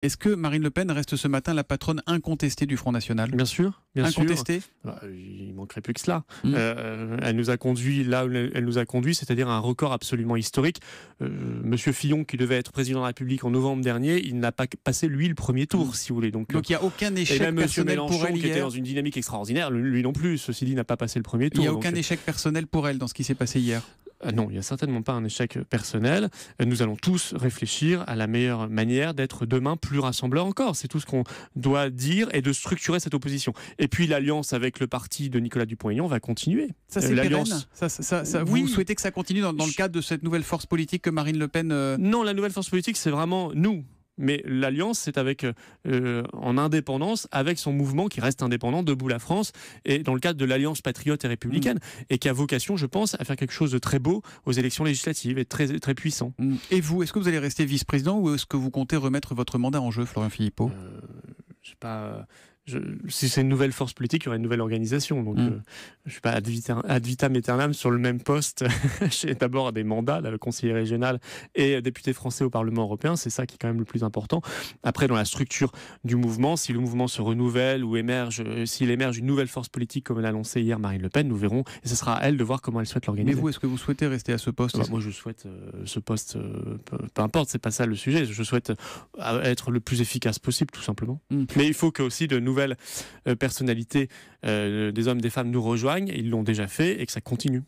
Est-ce que Marine Le Pen reste ce matin la patronne incontestée du Front National ? Bien sûr. Incontestée ? Il manquerait plus que cela. Elle nous a conduit là où elle nous a conduit, c'est-à-dire un record absolument historique. Monsieur Fillon, qui devait être président de la République en novembre dernier, il n'a pas passé, lui, le premier tour, si vous voulez. Donc il n'y a aucun échec et même personnel Mélenchon, pour elle qui était hier. dans une dynamique extraordinaire, lui non plus, ceci dit, n'a pas passé le premier tour. Il n'y a aucun échec personnel pour elle dans ce qui s'est passé hier. Non, il n'y a certainement pas un échec personnel. Nous allons tous réfléchir à la meilleure manière d'être demain plus rassembleurs encore. C'est tout ce qu'on doit dire et de structurer cette opposition. Et puis l'alliance avec le parti de Nicolas Dupont-Aignan va continuer. Ça, c'est l'alliance. pérenne. Oui. Vous souhaitez que ça continue dans le cadre de cette nouvelle force politique que Marine Le Pen... Non, la nouvelle force politique, c'est vraiment nous. Mais l'alliance, c'est avec en indépendance, avec son mouvement qui reste indépendant, Debout la France, et dans le cadre de l'Alliance patriote et républicaine, et qui a vocation, je pense, à faire quelque chose de très beau aux élections législatives et très, très puissant. Et vous, est-ce que vous allez rester vice-président ou est-ce que vous comptez remettre votre mandat en jeu, Florian Philippot ? Je sais pas. Si c'est une nouvelle force politique, il y aura une nouvelle organisation. Donc, je ne suis pas ad vitam aeternam sur le même poste. J'ai d'abord des mandats, le conseiller régional et député français au Parlement européen. C'est ça qui est quand même le plus important. Après, dans la structure du mouvement, si le mouvement se renouvelle ou s'il émerge une nouvelle force politique, comme l'a annoncé hier Marine Le Pen, nous verrons. Et ce sera à elle de voir comment elle souhaite l'organiser. Mais vous, est-ce que vous souhaitez rester à ce poste ? Moi, je souhaite ce poste, peu importe, c'est pas ça le sujet. Je souhaite être le plus efficace possible, tout simplement. Mais il faut que aussi de nouvelles personnalités des hommes, des femmes nous rejoignent, ils l'ont déjà fait et que ça continue.